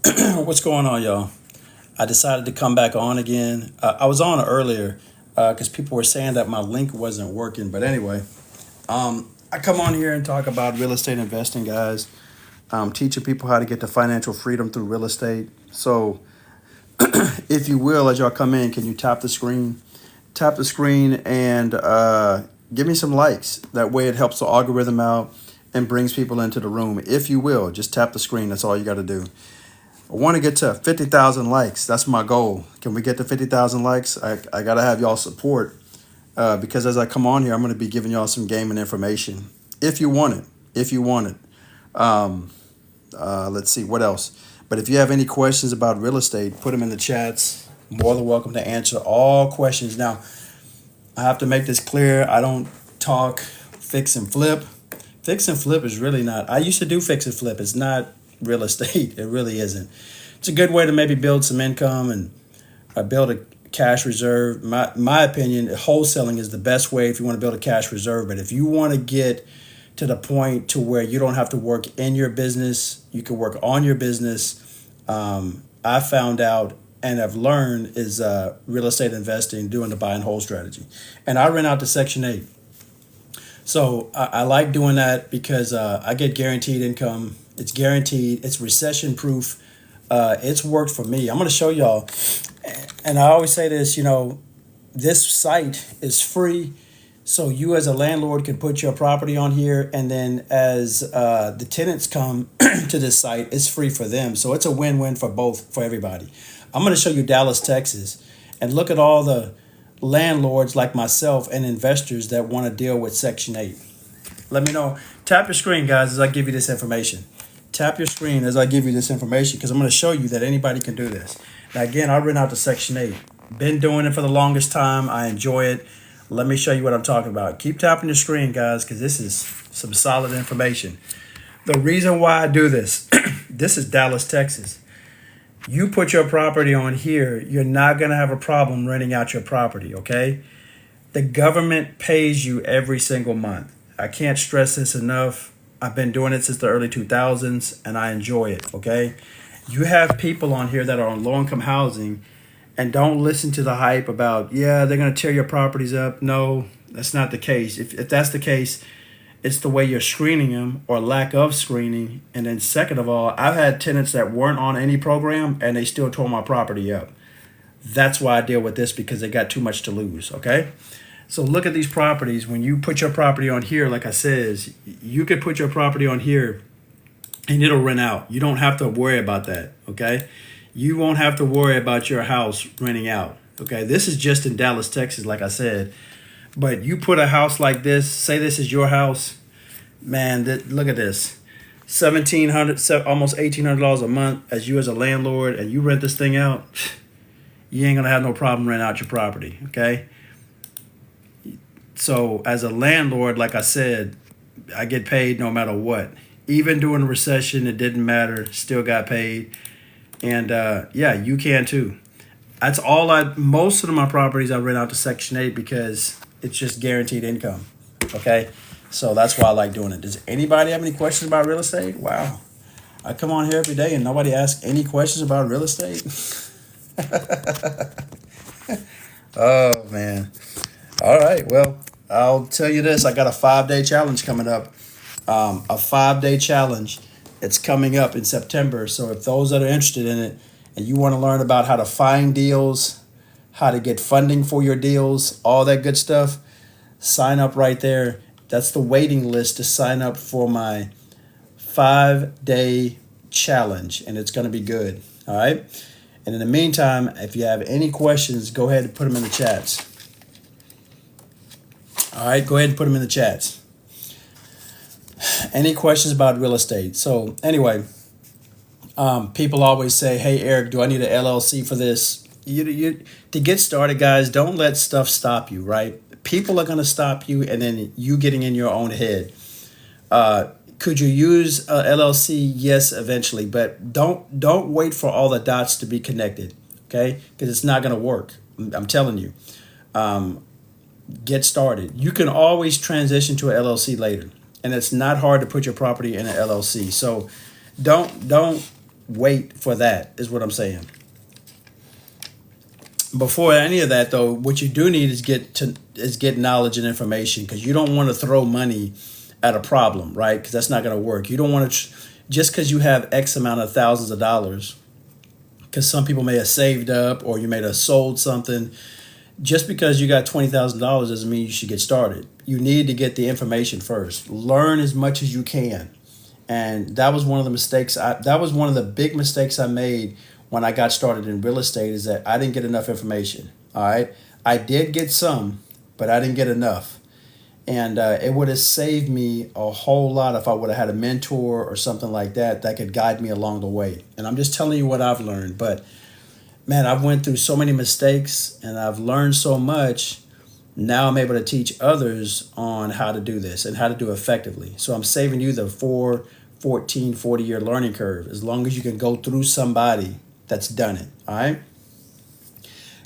What's going on, y'all? I decided to come back on again. I was on earlier because people were saying that my link wasn't working. But anyway, I come on here and talk about real estate investing, guys. Teaching people how to get to financial freedom through real estate. So, if you will, as y'all come in, can you tap the screen? Tap the screen and give me some likes. That way, it helps the algorithm out and brings people into the room. If you will, just tap the screen. That's all you got to do. I want to get to 50,000 likes. That's my goal. Can we get to 50,000 likes? I got to have y'all support because as I come on here, I'm going to be giving y'all some gaming information. If you want it. If you want it. Let's see, what else? But if you have any questions about real estate, put them in the chats. More than welcome to answer all questions. Now, I have to make this clear. I don't talk fix and flip. Fix and flip is really not. I used to do fix and flip. It's not real estate. It really isn't. It's a good way to maybe build some income and build a cash reserve. My opinion, wholesaling is the best way if you want to build a cash reserve. But if you want to get to the point to where you don't have to work in your business, you can work on your business. I found out and have learned is real estate investing, doing the buy and hold strategy. And I rent out to Section 8. So I like doing that because I get guaranteed income. It's guaranteed. It's recession proof. It's worked for me. I'm going to show y'all. And I always say this, this site is free. So you as a landlord can put your property on here. And then as the tenants come to this site, it's free for them. So it's a win-win for everybody. I'm going to show you Dallas, Texas. And look at all the landlords like myself and investors that want to deal with Section 8. Let me know. Tap your screen, guys, as I give you this information. Tap your screen as I give you this information because I'm going to show you that anybody can do this. Now, again, I rent out to Section 8. Been doing it for the longest time. I enjoy it. Let me show you what I'm talking about. Keep tapping your screen, guys, because this is some solid information. The reason why I do this, this is Dallas, Texas. You put your property on here, you're not going to have a problem renting out your property, okay? The government pays you every single month. I can't stress this enough. I've been doing it since the early 2000s, and I enjoy it, okay? You have people on here that are on low-income housing and don't listen to the hype about, yeah, they're going to tear your properties up. No, that's not the case. If that's the case, it's the way you're screening them or lack of screening. And then second of all, I've had tenants that weren't on any program and they still tore my property up. That's why I deal with this because they got too much to lose, okay? So look at these properties. When you put your property on here, like I says, you could put your property on here and it'll rent out. You don't have to worry about that, okay? You won't have to worry about your house renting out, okay? This is just in Dallas, Texas, like I said. But you put a house like this, say this is your house, man, look at this. $1,700, almost $1,800 a month as you as a landlord, and you rent this thing out, you ain't gonna have no problem renting out your property, okay? So as a landlord, like I said, I get paid no matter what. Even during the recession, it didn't matter, still got paid. And yeah, you can too. That's all most of my properties I rent out to Section 8 because it's just guaranteed income, okay? So that's why I like doing it. Does anybody have any questions about real estate? Wow. I come on here every day and nobody asks any questions about real estate. Oh, man. All right, well, I'll tell you this. I got a 5-day challenge coming up. A 5-day challenge. It's coming up in September. So if those that are interested in it and you want to learn about how to find deals, how to get funding for your deals, all that good stuff, sign up right there. That's the waiting list to sign up for my 5-day challenge, and it's going to be good. All right. And in the meantime, if you have any questions, go ahead and put them in the chats. All right. Go ahead and put them in the chats. Any questions about real estate? So anyway, people always say, hey, Eric, do I need an LLC for this? To get started, guys, don't let stuff stop you, right? People are going to stop you, and then you getting in your own head. Could you use a LLC? Yes, eventually, but don't wait for all the dots to be connected, okay? Because it's not going to work. I'm telling you. Get started. You can always transition to an LLC later, and it's not hard to put your property in an LLC. So don't wait for that, is what I'm saying. Before any of that, though, what you do need is get knowledge and information, because you don't want to throw money at a problem, right? Because that's not going to work. You don't want to just because you have X amount of thousands of dollars, because some people may have saved up or you may have sold something. Just because you got $20,000 doesn't mean you should get started. You need to get the information first. Learn as much as you can. And that was one of the mistakes. That was one of the big mistakes I made when I got started in real estate, is that I didn't get enough information. All right. I did get some, but I didn't get enough. And it would have saved me a whole lot if I would have had a mentor or something like that that could guide me along the way. And I'm just telling you what I've learned. But man, I've went through so many mistakes and I've learned so much. Now I'm able to teach others on how to do this and how to do it effectively. So I'm saving you the 40-year learning curve, as long as you can go through somebody that's done it. All right.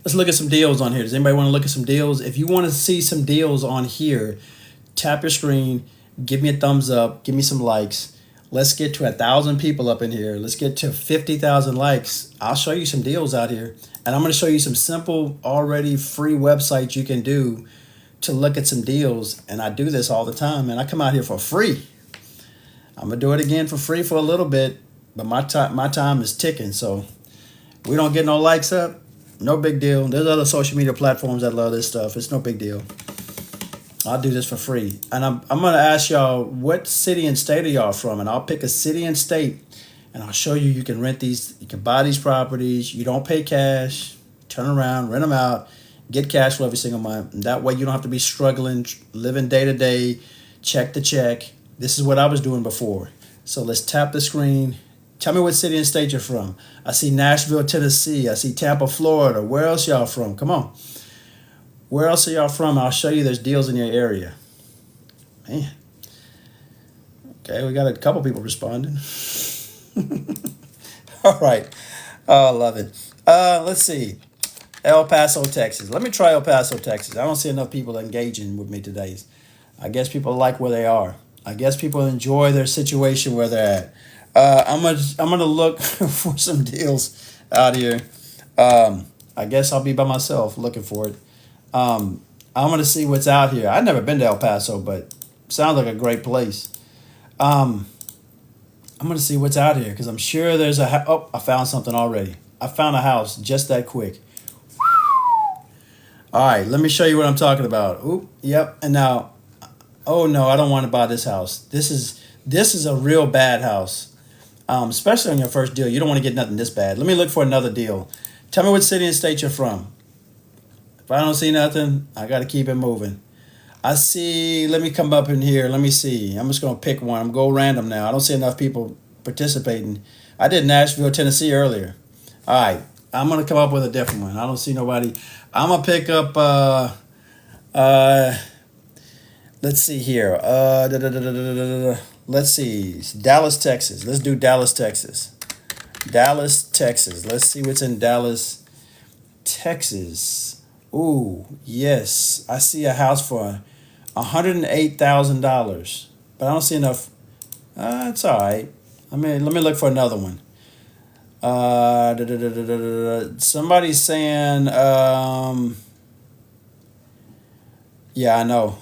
Let's look at some deals on here. Does anybody want to look at some deals? If you want to see some deals on here, tap your screen, give me a thumbs up, give me some likes. Let's get to 1,000 people up in here. Let's get to 50,000 likes. I'll show you some deals out here. And I'm going to show you some simple, already free websites you can do to look at some deals. And I do this all the time, and I come out here for free. I'm going to do it again for free for a little bit, but my time is ticking. So we don't get no likes up, no big deal. There's other social media platforms that love this stuff. It's no big deal. I'll do this for free. And I'm going to ask y'all, what city and state are y'all from? And I'll pick a city and state, and I'll show you can rent these, you can buy these properties. You don't pay cash, turn around, rent them out, get cash flow every single month. And that way you don't have to be struggling, living day to day, check to check. This is what I was doing before. So let's tap the screen. Tell me what city and state you're from. I see Nashville, Tennessee. I see Tampa, Florida. Where else y'all from? Come on. Where else are y'all from? I'll show you there's deals in your area. Man. Okay, we got a couple people responding. All right. Oh, I love it. Let's see. El Paso, Texas. Let me try El Paso, Texas. I don't see enough people engaging with me today. I guess people like where they are. I guess people enjoy their situation where they're at. I'm gonna look for some deals out here. I guess I'll be by myself looking for it. I'm going to see what's out here. I've never been to El Paso, but sounds like a great place. I'm going to see what's out here, because I'm sure there's oh, I found something already. I found a house just that quick. All right, let me show you what I'm talking about. Oop, yep. And now, oh no, I don't want to buy this house. This is a real bad house, especially on your first deal. You don't want to get nothing this bad. Let me look for another deal. Tell me what city and state you're from. If I don't see nothing, I got to keep it moving. I see, let me come up in here. Let me see. I'm just going to pick one. I'm going random now. I don't see enough people participating. I did Nashville, Tennessee earlier. All right. I'm going to come up with a different one. I don't see nobody. I'm going to pick up, let's see here. Let's see. Dallas, Texas. Let's do Dallas, Texas. Dallas, Texas. Let's see what's in Dallas, Texas. Ooh, yes. I see a house for $108,000, but I don't see enough. It's all right. Let me look for another one. Somebody's saying, yeah, I know.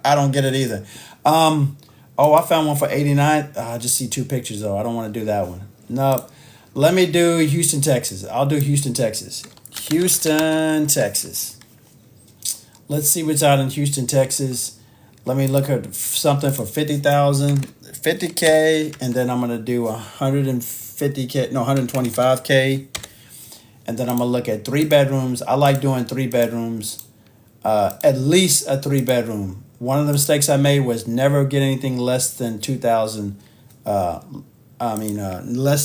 I don't get it either. Oh, I found one for 89. I just see two pictures though. I don't want to do that one. No, let me do Houston, Texas. I'll do Houston, Texas. Houston, Texas. Let's see what's out in Houston, Texas. Let me look at something for 50,000, 50K, and then I'm gonna do 150K, no, 125K, and then I'm gonna look at 3 bedrooms. I like doing 3 bedrooms, at least a 3 bedroom. One of the mistakes I made was never get anything less than 2,000. Less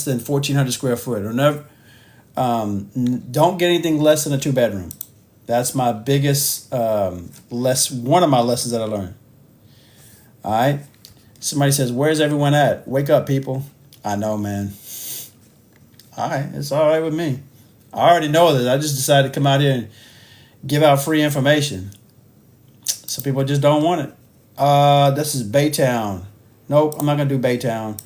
than 1,400 square foot, or never. Don't get anything less than a 2 bedroom. That's my biggest one of my lessons that I learned. All right. Somebody says, "Where's everyone at? Wake up, people." I know, man. All right, it's all right with me. I already know this. I just decided to come out here and give out free information. Some people just don't want it. This is Baytown. Nope, I'm not gonna do Baytown.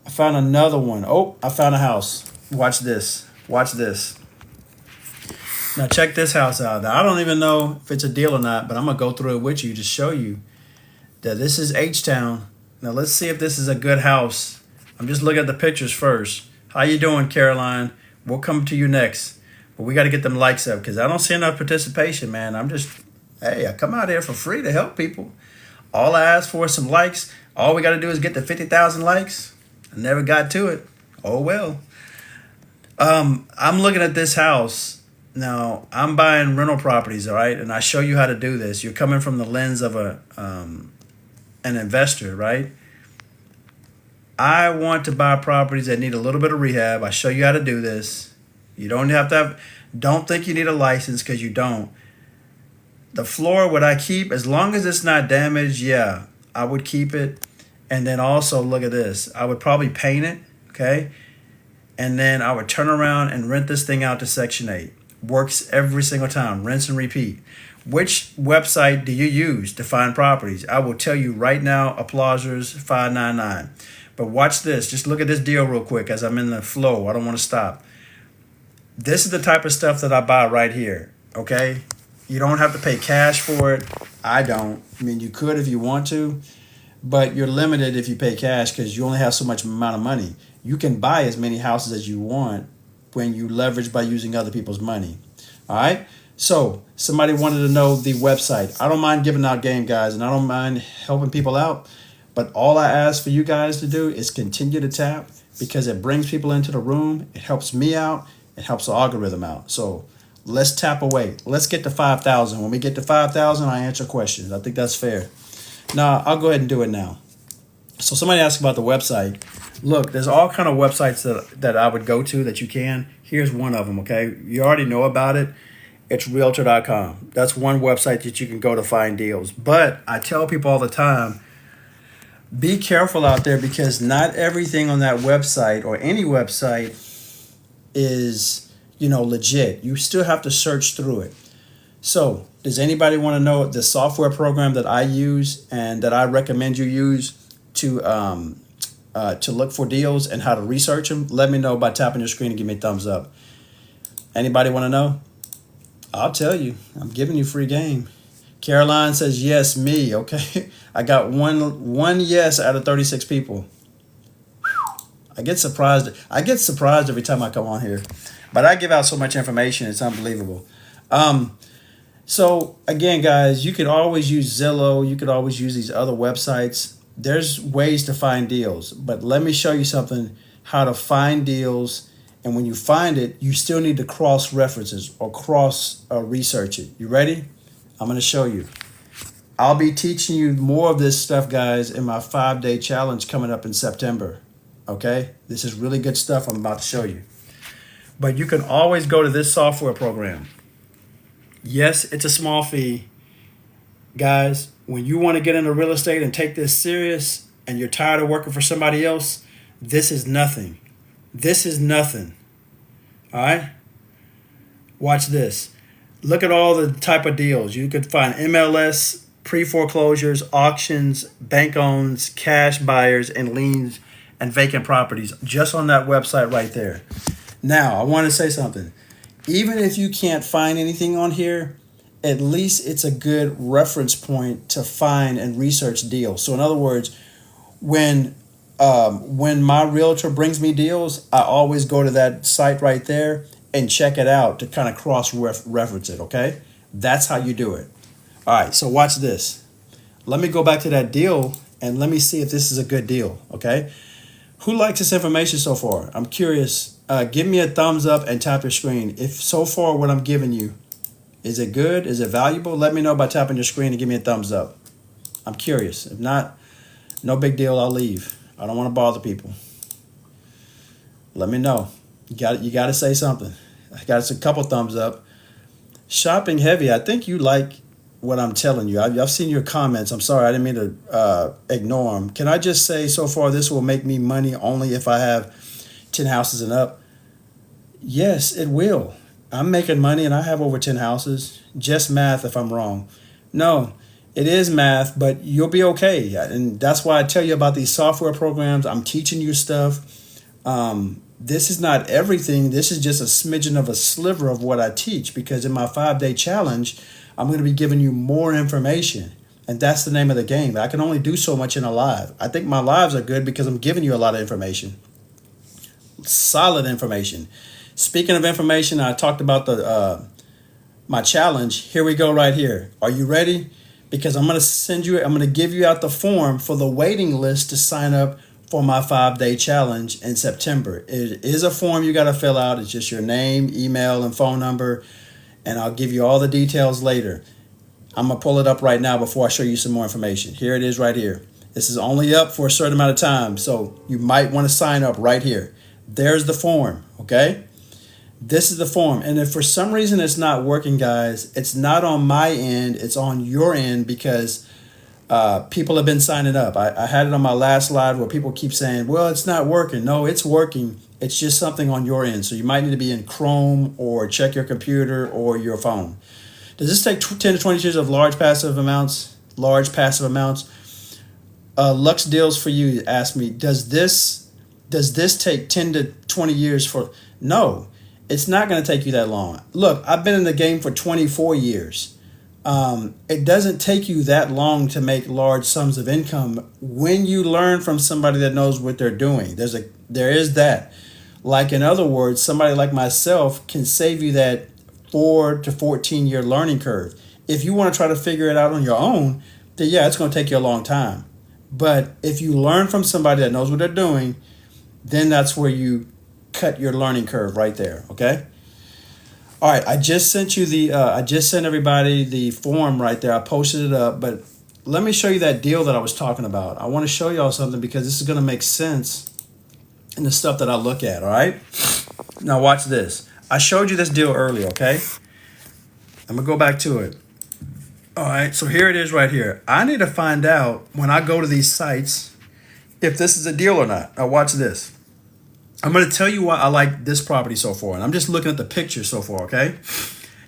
I found another one. Oh, I found a house. Watch this. Watch this. Now check this house out. Now, I don't even know if it's a deal or not, but I'm gonna go through it with you to show you that this is H-Town. Now let's see if this is a good house. I'm just looking at the pictures first. How you doing, Caroline? We'll come to you next. But we got to get them likes up because I don't see enough participation, man. Hey, I come out here for free to help people. All I ask for is some likes. All we got to do is get to 50,000 likes. I never got to it. Oh, well. I'm looking at this house. Now, I'm buying rental properties, all right? And I show you how to do this. You're coming from the lens of an investor, right? I want to buy properties that need a little bit of rehab. I show you how to do this. You don't have to don't think you need a license because you don't. The floor, would I keep? As long as it's not damaged, yeah, I would keep it. And then also, look at this. I would probably paint it, okay? And then I would turn around and rent this thing out to Section 8. Works every single time. Rinse and repeat. Which website do you use to find properties? I will tell you right now, Applausers 599. But watch this. Just look at this deal real quick as I'm in the flow. I don't want to stop. This is the type of stuff that I buy right here, okay? You don't have to pay cash for it. I don't. I mean, you could if you want to, but you're limited if you pay cash because you only have so much amount of money. You can buy as many houses as you want when you leverage by using other people's money. All right? So somebody wanted to know the website. I don't mind giving out game, guys, and I don't mind helping people out. But all I ask for you guys to do is continue to tap because it brings people into the room. It helps me out. It helps the algorithm out. So let's tap away. Let's get to 5,000. When we get to 5,000, I answer questions. I think that's fair. Now, I'll go ahead and do it now. So somebody asked about the website. Look, there's all kind of websites that I would go to that you can. Here's one of them, okay? You already know about it. It's Realtor.com. That's one website that you can go to find deals. But I tell people all the time, be careful out there because not everything on that website or any website is, legit. You still have to search through it. So does anybody want to know the software program that I use and that I recommend you use to look for deals and how to research them? Let me know by tapping your screen and give me a thumbs up. Anybody want to know? I'll tell you. I'm giving you free game. Caroline says, yes, me. Okay. I got one yes out of 36 people. I get surprised. Every time I come on here. But I give out so much information. It's unbelievable. So again, guys, you could always use Zillow. You could always use these other websites. There's ways to find deals. But let me show you something, how to find deals. And when you find it, you still need to cross references or cross research it. You ready? I'm going to show you. I'll be teaching you more of this stuff, guys, in my 5-day challenge coming up in September. Okay? This is really good stuff I'm about to show you. But you can always go to this software program. Yes, it's a small fee. Guys, when you want to get into real estate and take this serious and you're tired of working for somebody else, this is nothing. This is nothing. All right? Watch this. Look at all the type of deals. You could find MLS, pre-foreclosures, auctions, bank owns, cash buyers, and liens and vacant properties just on that website right there. Now, I want to say something. Even if you can't find anything on here, at least it's a good reference point to find and research deals. So in other words, when my realtor brings me deals, I always go to that site right there and check it out to kind of cross-reference it, okay? That's how you do it. All right, so watch this. Let me go back to that deal and let me see if this is a good deal, okay? Who likes this information so far? I'm curious. Give me a thumbs up and tap your screen. If so far what I'm giving you, is it good? Is it valuable? Let me know by tapping your screen and give me a thumbs up. I'm curious. If not, no big deal, I'll leave. I don't want to bother people. Let me know. You got to say something. I got a couple thumbs up. Shopping heavy. I think you like what I'm telling you. I've seen your comments. I'm sorry. I didn't mean to ignore them. Can I just say so far this will make me money only if I have 10 houses and up? Yes, it will. I'm making money and I have over 10 houses. Just math if I'm wrong. No, It is math, but you'll be okay. And that's why I tell you about these software programs. I'm teaching you stuff. This is not everything. This is just a smidgen of a sliver of what I teach, because in my 5-day challenge, I'm going to be giving you more information. And that's the name of the game. I can only do so much in a live. I think my lives are good because I'm giving you a lot of information, solid information. Speaking of information, I talked about the my challenge. Here we go right here. Are you ready? Because I'm going to give you out the form for the waiting list to sign up for my 5-day challenge in September. It is a form you got to fill out. It's just your name, email, and phone number. And I'll give you all the details later. I'm going to pull it up right now before I show you some more information. Here it is right here. This is only up for a certain amount of time, so you might want to sign up right here. There's the form, okay? This is the form. And if for some reason it's not working, guys, it's not on my end, it's on your end, because people have been signing up. I had it on my last live where people keep saying, well, it's not working. No, it's working. It's just something on your end. So you might need to be in Chrome or check your computer or your phone. Does this take 10 to 20 years of large passive amounts? Lux Deals for You asked me, does this take 10 to 20 years for? No, it's not going to take you that long. Look, I've been in the game for 24 years. It doesn't take you that long to make large sums of income when you learn from somebody that knows what they're doing. There is that. Like, in other words, somebody like myself can save you that 4 to 14 year learning curve. If you want to try to figure it out on your own, then yeah, it's going to take you a long time. But if you learn from somebody that knows what they're doing, then that's where you cut your learning curve right there. Okay. All right. I just sent everybody the form right there. I posted it up, but let me show you that deal that I was talking about. I want to show y'all something because this is going to make sense in the stuff that I look at. All right. Now watch this. I showed you this deal earlier, okay? I'm going to go back to it. All right, so here it is right here. I need to find out when I go to these sites if this is a deal or not. Now watch this. I'm going to tell you why I like this property so far. And I'm just looking at the picture so far, okay?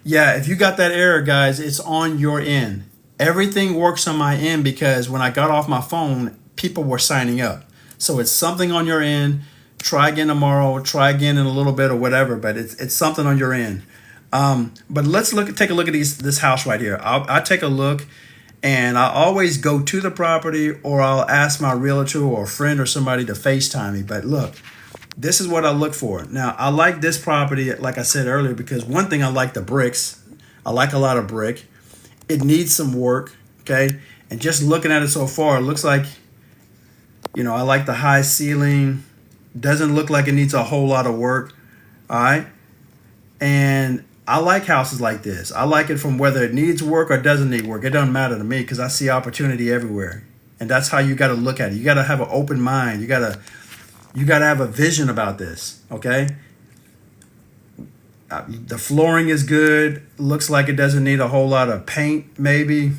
Yeah, if you got that error, guys, it's on your end. Everything works on my end because when I got off my phone, people were signing up. So it's something on your end. Try again tomorrow, try again in a little bit or whatever, but it's something on your end. But let's take a look at this house right here. I'll take a look, and I always go to the property, or I'll ask my realtor or a friend or somebody to FaceTime me. But look, this is what I look for. Now, I like this property, like I said earlier, because one thing, I like the bricks. I like a lot of brick. It needs some work, okay? And just looking at it so far, it looks like, I like the high ceiling. Doesn't look like it needs a whole lot of work. All right. And I like houses like this. I like it from whether it needs work or doesn't need work. It doesn't matter to me because I see opportunity everywhere. And that's how you got to look at it. You got to have an open mind. You got to have a vision about this. Okay. The flooring is good. Looks like it doesn't need a whole lot of paint, maybe.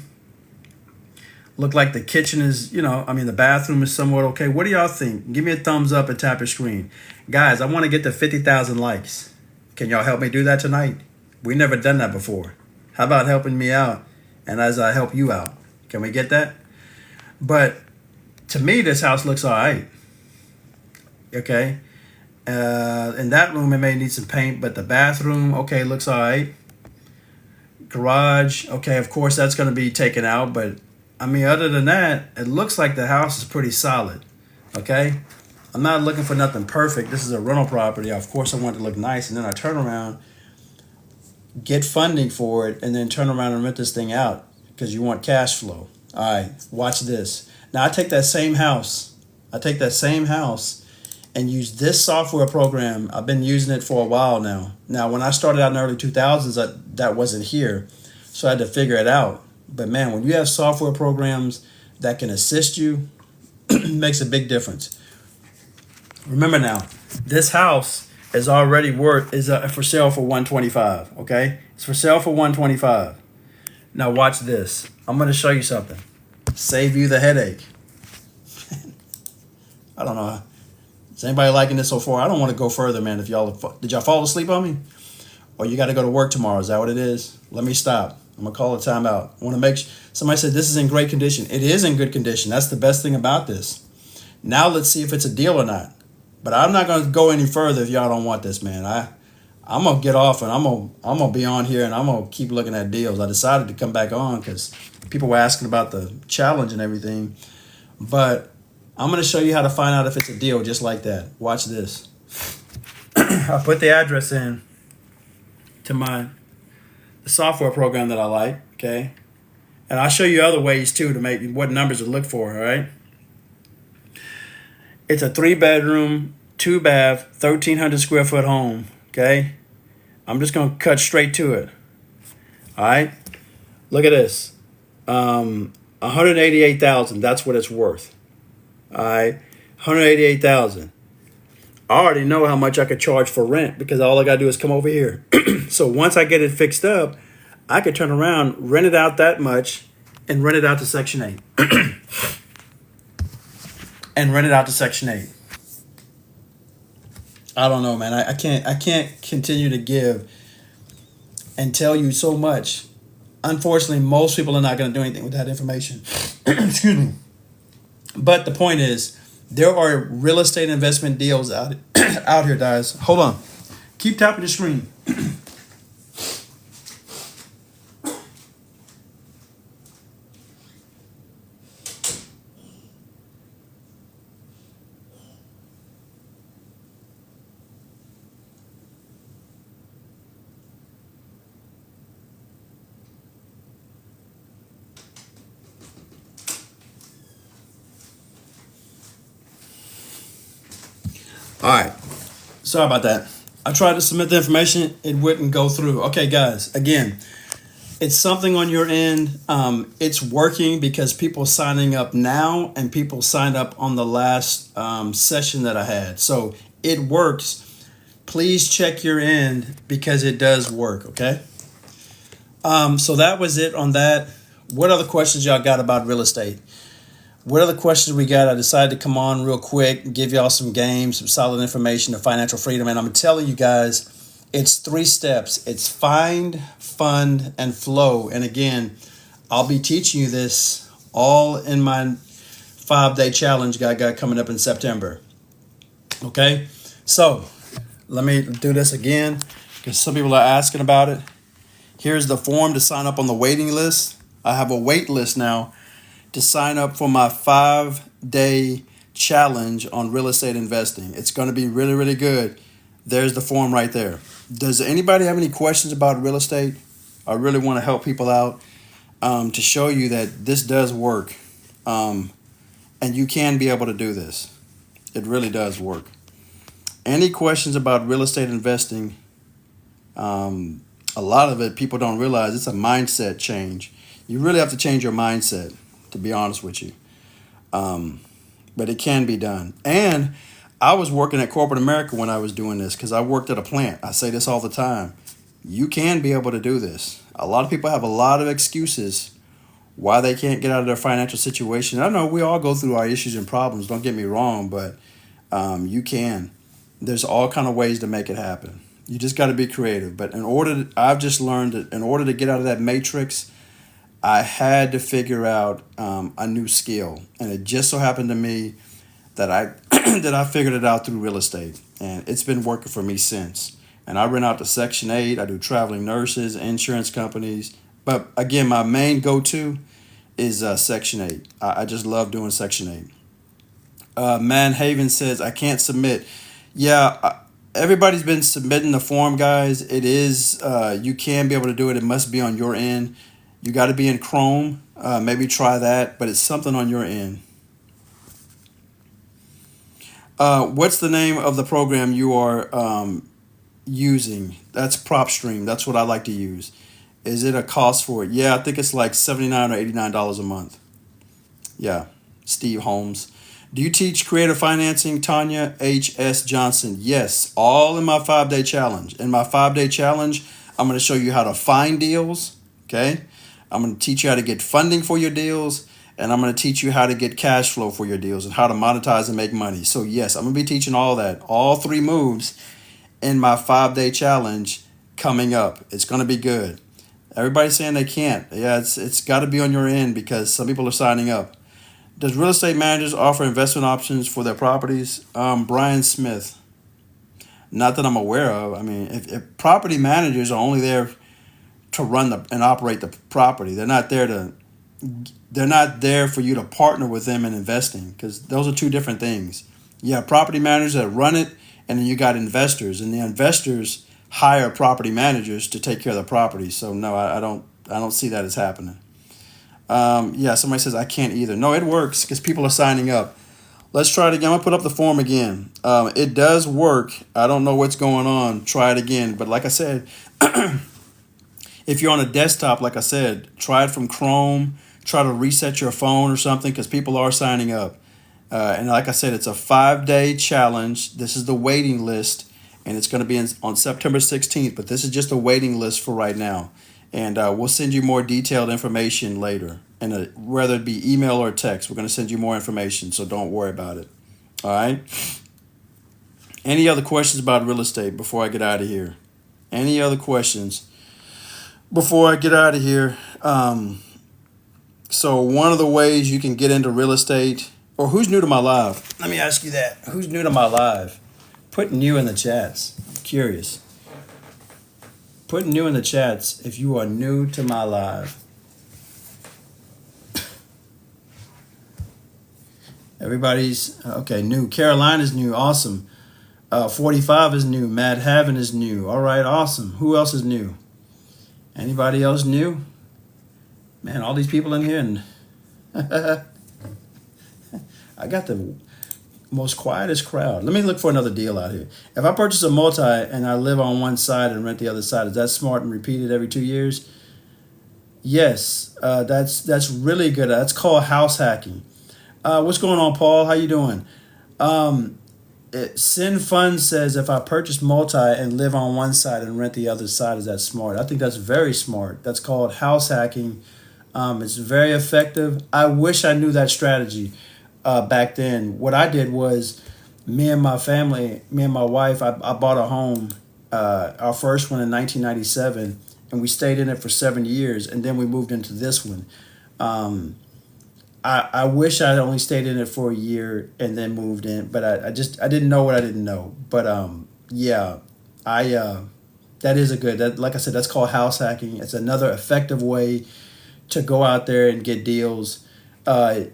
Look like the kitchen is, the bathroom is somewhat okay. What do y'all think? Give me a thumbs up and tap your screen. Guys, I want to get to 50,000 likes. Can y'all help me do that tonight? We never done that before. How about helping me out? And as I help you out, can we get that? But to me, this house looks all right. Okay. In that room, it may need some paint, but the bathroom, okay, looks all right. Garage, okay, of course, that's going to be taken out, but other than that, it looks like the house is pretty solid, okay? I'm not looking for nothing perfect. This is a rental property. Of course, I want it to look nice, and then I turn around, get funding for it, and then turn around and rent this thing out because you want cash flow. All right, watch this. Now, I take that same house and use this software program. I've been using it for a while now. Now, when I started out in the early 2000s, that wasn't here, so I had to figure it out. But man, when you have software programs that can assist you, it makes a big difference. Remember now, this house is already for sale for $125. Okay, it's for sale for $125. Now watch this. I'm going to show you something. Save you the headache. I don't know. Is anybody liking this so far? I don't want to go further, man. Did y'all fall asleep on me? Or you got to go to work tomorrow? Is that what it is? Let me stop. I'm gonna call a timeout. I want to make somebody said this is in great condition. It is in good condition. That's the best thing about this. Now let's see if it's a deal or not. But I'm not gonna go any further if y'all don't want this, man. I'm gonna get off and I'm gonna be on here and I'm gonna keep looking at deals. I decided to come back on because people were asking about the challenge and everything. But I'm gonna show you how to find out if it's a deal just like that. Watch this. I'll put the address in to the software program that I like, okay? And I'll show you other ways too to make what numbers to look for, all right? It's a 3-bedroom, 2-bath, 1,300 square foot home, okay? I'm just gonna cut straight to it, all right? Look at this, 188,000. That's what it's worth, all right? 188,000. I already know how much I could charge for rent because all I gotta do is come over here. So once I get it fixed up, I could turn around, rent it out that much, and rent it out to Section 8. And rent it out to Section 8. I don't know, man. I can't continue to give and tell you so much. Unfortunately, most people are not going to do anything with that information. Excuse me. But the point is, there are real estate investment deals out here, guys. Hold on. Keep tapping the screen. All right. Sorry about that. I tried to submit the information. It wouldn't go through. Okay, guys. Again, it's something on your end. It's working because people signing up now and people signed up on the last session that I had. So it works. Please check your end because it does work. Okay. So that was it on that. What other questions y'all got about real estate? What other questions we got? I decided to come on real quick, give y'all some games, some solid information of financial freedom. And I'm telling you guys, it's 3 steps. It's find, fund, and flow. And again, I'll be teaching you this all in my 5-day challenge I got coming up in September. Okay? So let me do this again because some people are asking about it. Here's the form to sign up on the waiting list. I have a wait list now to sign up for my 5-day challenge on real estate investing. It's going to be really, really good. There's the form right there. Does anybody have any questions about real estate? I really want to help people out to show you that this does work. And you can be able to do this. It really does work. Any questions about real estate investing? A lot of it people don't realize it's a mindset change. You really have to change your mindset, to be honest with you. But it can be done. And I was working at corporate America when I was doing this because I worked at a plant. I say this all the time. You can be able to do this. A lot of people have a lot of excuses why they can't get out of their financial situation. I know we all go through our issues and problems. Don't get me wrong, but you can. There's all kind of ways to make it happen. You just got to be creative. But I've just learned that in order to get out of that matrix, I had to figure out a new skill, and it just so happened to me that I that I figured it out through real estate, and it's been working for me since. And I rent out to Section 8. I do traveling nurses, insurance companies, but again, my main go-to is Section 8. I just love doing Section 8. Manhaven says I can't submit. Yeah. Everybody's been submitting the form, guys. It is you can be able to do it. It must be on your end. You got to be in Chrome. Maybe try that, but it's something on your end. What's the name of the program you are using? That's PropStream. That's what I like to use. Is it a cost for it? Yeah, I think it's like $79 or $89 a month. Yeah, Steve Holmes. Do you teach creative financing, Tanya H.S. Johnson? Yes, all in my 5-day challenge. In my 5-day challenge, I'm going to show you how to find deals, okay? I'm going to teach you how to get funding for your deals, and I'm going to teach you how to get cash flow for your deals and how to monetize and make money. So yes, I'm going to be teaching all that, all 3 moves in my 5-day challenge coming up. It's going to be good. Everybody's saying they can't. Yeah, it's got to be on your end because some people are signing up. Does real estate managers offer investment options for their properties? Brian Smith. Not that I'm aware of. I mean, if property managers are only there to run and operate the property, they're not there for you to partner with them in investing because those are two different things. You have property managers that run it, and then you got investors, and the investors hire property managers to take care of the property. So no, I don't see that as happening. Yeah, somebody says I can't either. No, it works because people are signing up. Let's try it again. I'm gonna put up the form again. It does work. I don't know what's going on. Try it again. But like I said, if you're on a desktop, like I said, try it from Chrome. Try to reset your phone or something because people are signing up. And like I said, it's a 5-day challenge. This is the waiting list, and it's going to be on September 16th. But this is just a waiting list for right now. And we'll send you more detailed information later. And whether it be email or text, we're going to send you more information. So don't worry about it. All right. Any other questions about real estate before I get out of here? Any other questions before I get out of here? So one of the ways you can get into real estate, or who's new to my live? Let me ask you that. Who's new to my live? Put new in the chats. Curious. Put new in the chats if you are new to my live. Everybody's okay. New. Carolina's new. Awesome. 45 is new. Mad Haven is new. All right. Awesome. Who else is new? Anybody else new? Man, all these people in here, and I got the most quietest crowd. Let me look for another deal out here. If I purchase a multi and I live on one side and rent the other side, is that smart and repeated every 2 years? Yes, that's really good. That's called house hacking. What's going on, Paul? How you doing? Sin Fund says if I purchase multi and live on one side and rent the other side, is that smart? I think that's very smart. That's called house hacking. It's very effective. I wish I knew that strategy back then. What I did was me and my wife, I bought a home, our first one in 1997, and we stayed in it for 7 years, and then we moved into this one. I wish I'd only stayed in it for a year and then moved in, but I didn't know what I didn't know. But yeah, that is like I said, that's called house hacking. It's another effective way to go out there and get deals. You're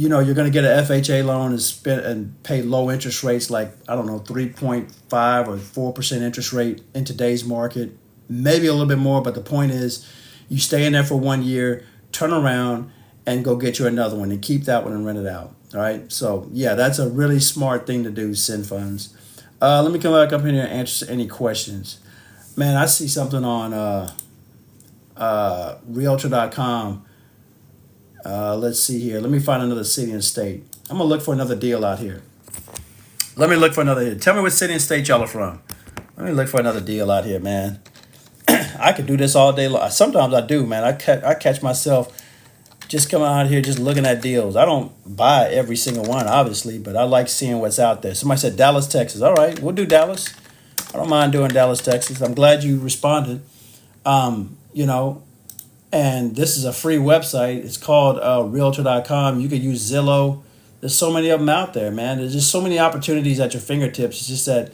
going to get an FHA loan and pay low interest rates, like, I don't know, 3.5 or 4% interest rate in today's market, maybe a little bit more. But the point is, you stay in there for 1 year, turn around and go get you another one and keep that one and rent it out. All right. So yeah, that's a really smart thing to do, Sin Funds. Let me come back up here and answer any questions. Man, I see something on Realtor.com. Let's see here. Let me find another city and state. I'm gonna look for another deal out here. Let me look for another. Tell me what city and state y'all are from. Let me look for another deal out here, man. I could do this all day long. Sometimes I do, man. I catch myself just coming out here just looking at deals. I don't buy every single one, obviously, but I like seeing what's out there. Somebody said Dallas, Texas. All right, we'll do Dallas. I don't mind doing Dallas, Texas. I'm glad you responded. And this is a free website. It's called Realtor.com. You could use Zillow. There's so many of them out there, man. There's just so many opportunities at your fingertips. It's just that,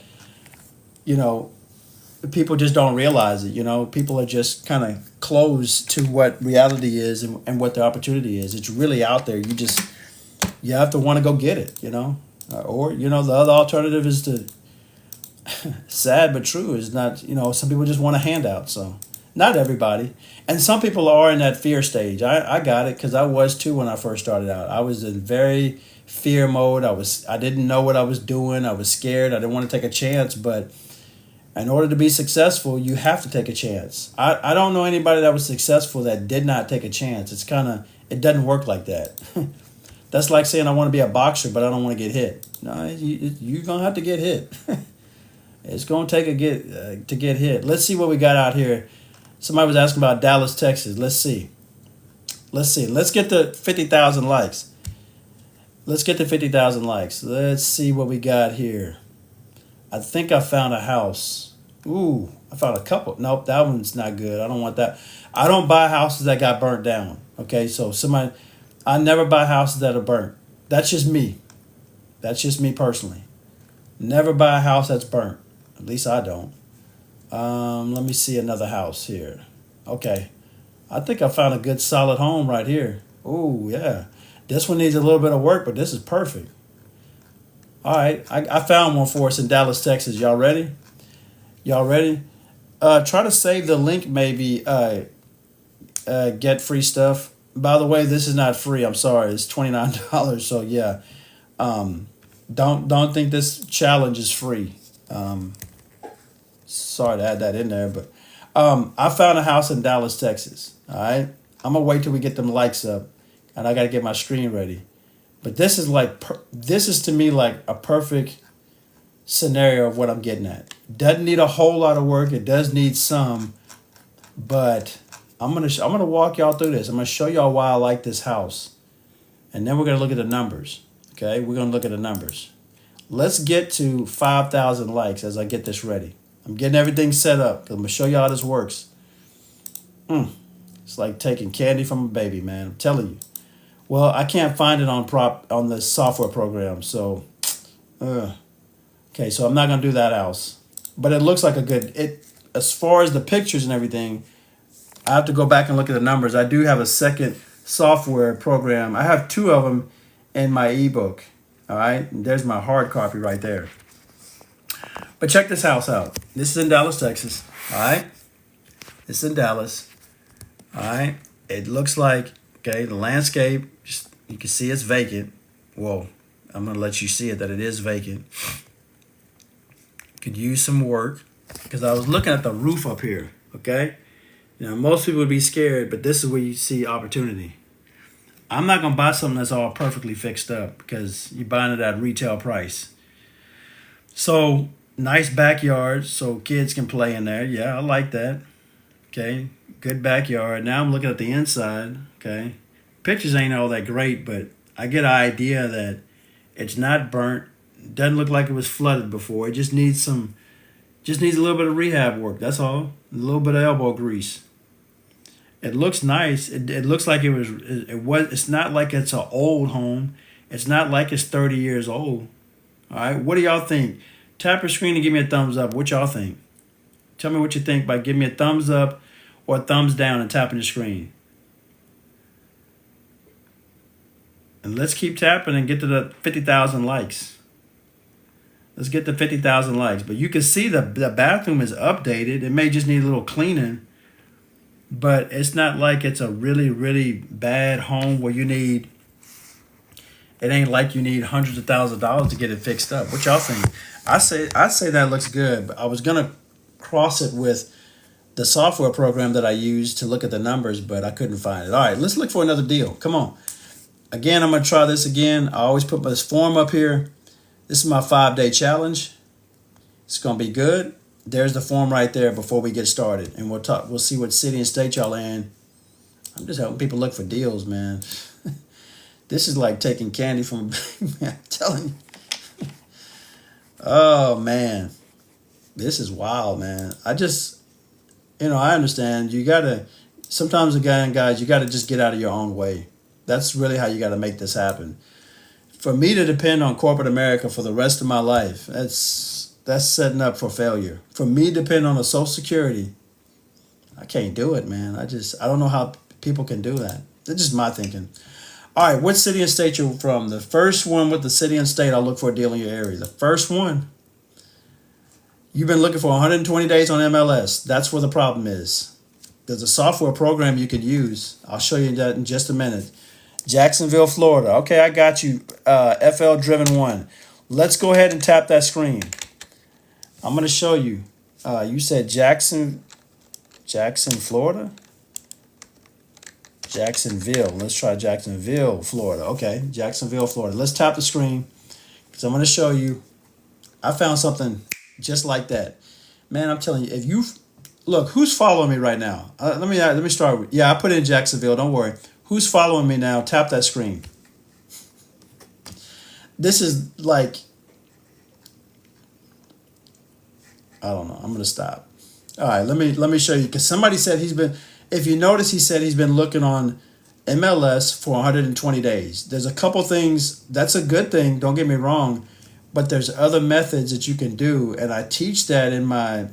people just don't realize it. People are just kind of closed to what reality is and what the opportunity is. It's really out there. You have to want to go get it, or, the other alternative is to, sad but true, is not, some people just want a handout. So not everybody. And some people are in that fear stage. I got it because I was too when I first started out. I was in very fear mode. I didn't know what I was doing. I was scared. I didn't want to take a chance, but in order to be successful, you have to take a chance. I don't know anybody that was successful that did not take a chance. It doesn't work like that. That's like saying I want to be a boxer, but I don't want to get hit. No, you're going to have to get hit. It's going to take to get hit. Let's see what we got out here. Somebody was asking about Dallas, Texas. Let's see. Let's get to 50,000 likes. Let's get to 50,000 likes. Let's see what we got here. I think I found a house. Ooh, I found a couple. Nope, that one's not good. I don't want that. I don't buy houses that got burnt down. Okay, so somebody, I never buy houses that are burnt. That's just me. That's just me personally. Never buy a house that's burnt. At least I don't. Let me see another house here. Okay, I think I found a good solid home right here. Oh yeah, this one needs a little bit of work, but this is perfect. All right, I found one for us in Dallas, Texas. Y'all ready? Y'all ready? Try to save the link, maybe. Get free stuff. By the way, this is not free. I'm sorry. It's $29. So yeah, don't think this challenge is free. Sorry to add that in there, but I found a house in Dallas, Texas. All right, I'm gonna wait till we get them likes up, and I gotta get my screen ready. But this is like this is to me like a perfect scenario of what I'm getting at. Doesn't need a whole lot of work. It does need some, but I'm gonna walk y'all through this. I'm gonna show y'all why I like this house, and then we're gonna look at the numbers. Okay, we're gonna look at the numbers. Let's get to 5,000 likes as I get this ready. I'm getting everything set up. I'm gonna show y'all how this works. It's like taking candy from a baby, man. I'm telling you. Well, I can't find it on the software program, so. Okay, so I'm not gonna do that house, but it looks like a good. It as far as the pictures and everything. I have to go back and look at the numbers. I do have a second software program. I have two of them in my ebook. All right, and there's my hard copy right there. But check this house out. This is in Dallas, Texas. All right, this is in Dallas. All right, it looks like okay. The landscape, just, you can see it's vacant. Well, I'm gonna let you see it that it is vacant. Could use some work because I was looking at the roof up here. Okay. You know, most people would be scared, but this is where you see opportunity. I'm not going to buy something that's all perfectly fixed up because you're buying it at retail price. So, nice backyard so kids can play in there. Yeah, I like that. Okay, good backyard. Now I'm looking at the inside. Okay, pictures ain't all that great, but I get an idea that it's not burnt. Doesn't look like it was flooded before. It just needs a little bit of rehab work. That's all. A little bit of elbow grease. It looks nice. It looks like it's not like it's an old home. It's not like it's 30 years old. All right. What do y'all think? Tap your screen and give me a thumbs up. What y'all think? Tell me what you think by giving me a thumbs up or a thumbs down and tapping the screen. And let's keep tapping and get to the 50,000 likes. Let's get to 50,000 likes. But you can see the bathroom is updated. It may just need a little cleaning. But it's not like it's a really, really bad home where it ain't like you need hundreds of thousands of dollars to get it fixed up. What y'all think? I say that looks good, but I was gonna cross it with the software program that I use to look at the numbers, but I couldn't find it. All right, let's look for another deal. Come on. Again, I'm gonna try this again. I always put this form up here. This is my 5-day challenge. It's gonna be good. There's the form right there before we get started. And we'll see what city and state y'all in. I'm just helping people look for deals, man. This is like taking candy from a baby, man. I'm telling you. Oh, man. This is wild, man. I understand. Sometimes guys, you got to just get out of your own way. That's really how you got to make this happen. For me to depend on corporate America for the rest of my life, that's setting up for failure. For me to depend on a Social Security, I can't do it, man. I don't know how people can do that. That's just my thinking. All right, what city and state you're from? The first one with the city and state, I'll look for a deal in your area. The first one, you've been looking for 120 days on MLS. That's where the problem is. There's a software program you could use. I'll show you that in just a minute. Jacksonville, Florida. Okay, I got you. FL Driven 1. Let's go ahead and tap that screen. I'm going to show you. You said Jackson, Florida? Jacksonville. Let's try Jacksonville, Florida. Okay, Jacksonville, Florida. Let's tap the screen because I'm going to show you. I found something just like that. Man, I'm telling you, look, who's following me right now? Let me start with, I put in Jacksonville. Don't worry. Who's following me now? Tap that screen. This is like, I don't know. I'm going to stop. All right, let me show you because somebody said he's been. If you notice, he said he's been looking on MLS for 120 days. There's a couple things that's a good thing. Don't get me wrong, but there's other methods that you can do, and I teach that in my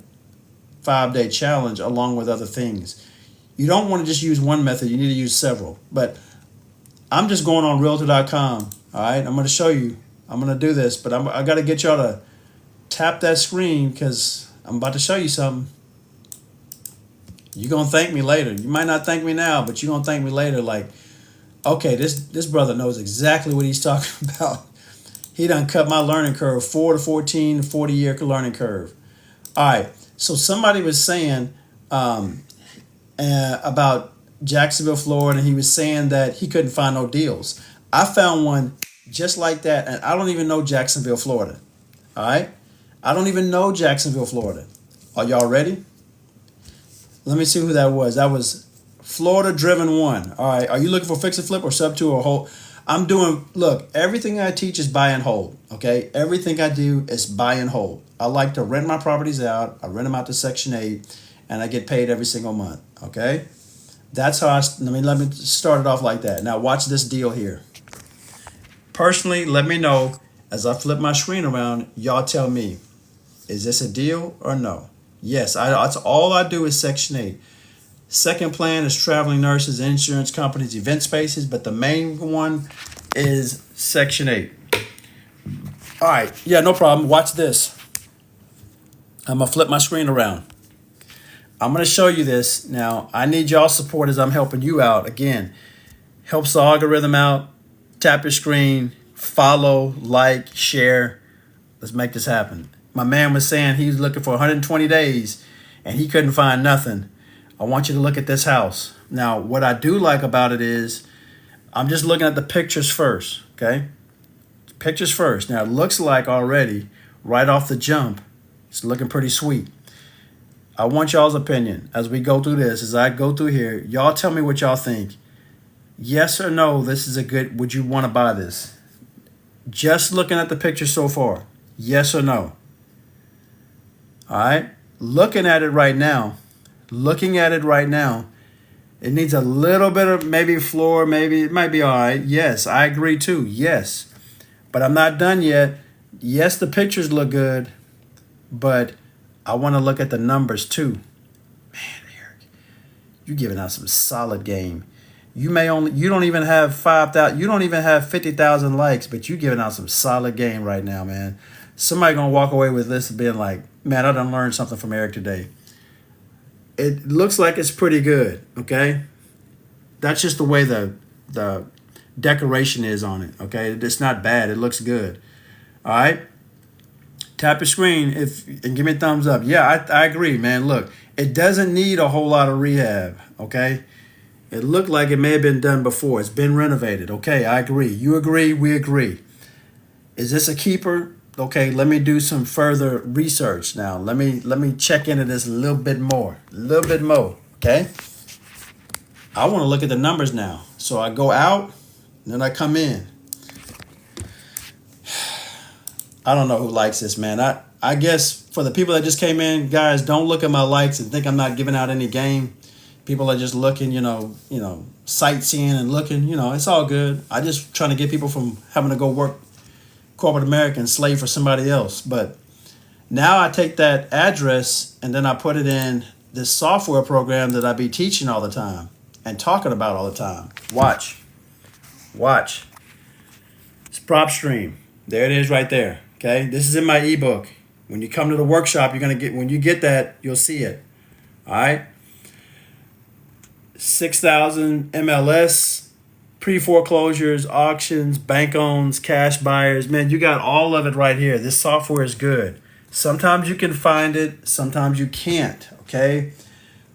5-day challenge along with other things. You don't want to just use one method. You need to use several. But I'm just going on Realtor.com. All right, I'm going to show you. I'm going to do this, but I got to get y'all to tap that screen because I'm about to show you something. You're going to thank me later. You might not thank me now, but you're going to thank me later. Like, okay, this brother knows exactly what he's talking about. He done cut my learning curve, 4 to 14 to 40-year learning curve. All right, so somebody was saying about Jacksonville, Florida, and he was saying that he couldn't find no deals. I found one just like that, and I don't even know Jacksonville, Florida. All right? I don't even know Jacksonville, Florida. Are y'all ready? Let me see who that was. That was Florida Driven 1. All right. Are you looking for fix and flip or sub to or hold? I'm doing, look, everything I teach is buy and hold. Okay. Everything I do is buy and hold. I like to rent my properties out. I rent them out to Section 8 and I get paid every single month. Okay. That's how let me start it off like that. Now watch this deal here. Personally, let me know as I flip my screen around, y'all tell me, is this a deal or no? Yes, that's all I do is Section 8. Second plan is traveling nurses, insurance companies, event spaces, but the main one is Section 8. All right, yeah, no problem. Watch this. I'm going to flip my screen around. I'm going to show you this. Now, I need y'all support as I'm helping you out. Again, helps the algorithm out. Tap your screen, follow, like, share. Let's make this happen. My man was saying he was looking for 120 days and he couldn't find nothing. I want you to look at this house. Now, what I do like about it is I'm just looking at the pictures first, okay? Pictures first. Now, it looks like already, right off the jump, it's looking pretty sweet. I want y'all's opinion as we go through this, as I go through here. Y'all tell me what y'all think. Yes or no, this is a good, would you want to buy this? Just looking at the picture so far, yes or no? All right, looking at it right now, it needs a little bit of maybe floor, maybe it might be all right. Yes, I agree too. Yes, but I'm not done yet. Yes, the pictures look good, but I want to look at the numbers too. Man, Eric, you're giving out some solid game. You don't even have 5,000, you don't even have 50,000 likes, but you're giving out some solid game right now, man. Somebody gonna walk away with this being like, man, I done learned something from Eric today. It looks like it's pretty good, okay? That's just the way the decoration is on it, okay? It's not bad. It looks good. All right? Tap your screen and give me a thumbs up. Yeah, I agree, man. Look, it doesn't need a whole lot of rehab, okay? It looked like it may have been done before. It's been renovated. Okay, I agree. You agree, we agree. Is this a keeper? Okay, let me do some further research now. Let me check into this a little bit more. Okay? I want to look at the numbers now. So I go out, and then I come in. I don't know who likes this, man. I guess for the people that just came in, guys, don't look at my likes and think I'm not giving out any game. People are just looking, sightseeing and looking, it's all good. I just trying to get people from having to go work corporate America and slave for somebody else. But now I take that address and then I put it in this software program that I be teaching all the time and talking about all the time. Watch. It's PropStream. There it is right there. Okay. This is in my ebook. When you come to the workshop, when you get that, you'll see it. All right. 6,000 MLS, pre-foreclosures, auctions, bank owns, cash buyers. Man, you got all of it right here. This software is good. Sometimes you can find it, sometimes you can't, okay?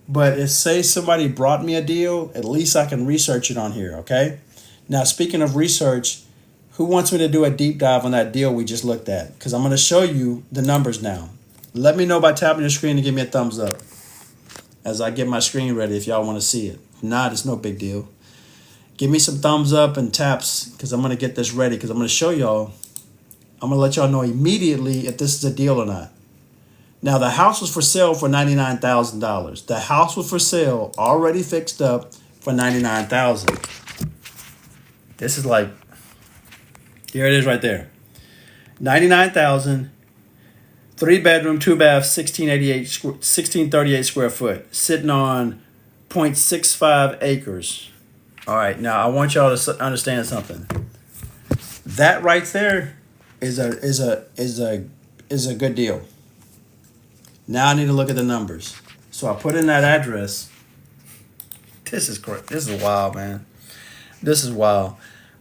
But if, say, somebody brought me a deal, at least I can research it on here, okay? Now, speaking of research, who wants me to do a deep dive on that deal we just looked at? Because I'm going to show you the numbers now. Let me know by tapping your screen and give me a thumbs up as I get my screen ready if y'all want to see it. If not, it's no big deal. Give me some thumbs up and taps because I'm going to get this ready because I'm going to show y'all. I'm going to let y'all know immediately if this is a deal or not. Now the house was for sale for $99,000. The house was for sale, already fixed up for $99,000. This is like, here it is right there. 99,000, 3 bedroom, 2 bath, 1638 square foot, sitting on 0.65 acres. All right, now I want y'all to understand something. That right there is a good deal. Now I need to look at the numbers. So I put in that address. This is correct. This is wild, man. This is wild.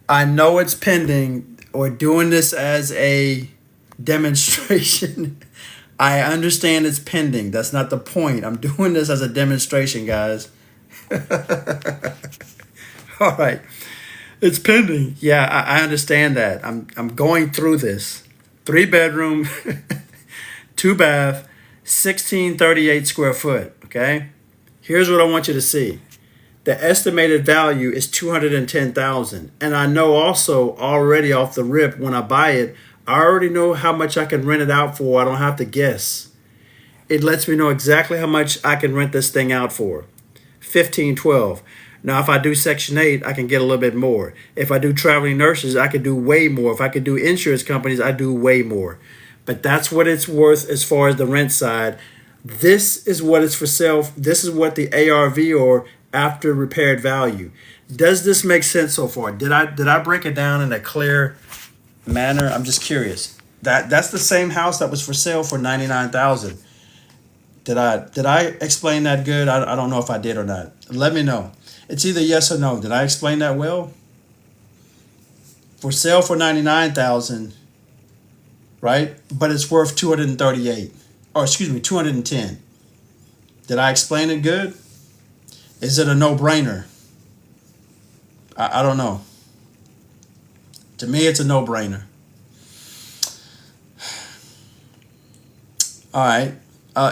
I know it's pending or doing this as a demonstration. I understand it's pending. That's not the point. I'm doing this as a demonstration, guys. All right. It's pending. Yeah, I understand that. I'm going through this. 3 bedroom, 2 bath, 1638 square foot. Okay. Here's what I want you to see. The estimated value is $210,000. And I know also already off the rip when I buy it, I already know how much I can rent it out for. I don't have to guess. It lets me know exactly how much I can rent this thing out for. 1512. Now, if I do Section 8, I can get a little bit more. If I do traveling nurses, I could do way more. If I could do insurance companies, I do way more. But that's what it's worth as far as the rent side. This is what it's for sale. This is what the ARV or after repaired value. Does this make sense so far? Did I break it down in a clear manner? I'm just curious. That's the same house that was for sale for $99,000. Did I explain that good? I don't know if I did or not. Let me know. It's either yes or no. Did I explain that well? For sale for $99,000, right? But it's worth 238, or excuse me, 210. Did I explain it good? Is it a no-brainer? I don't know. To me, it's a no-brainer. All right.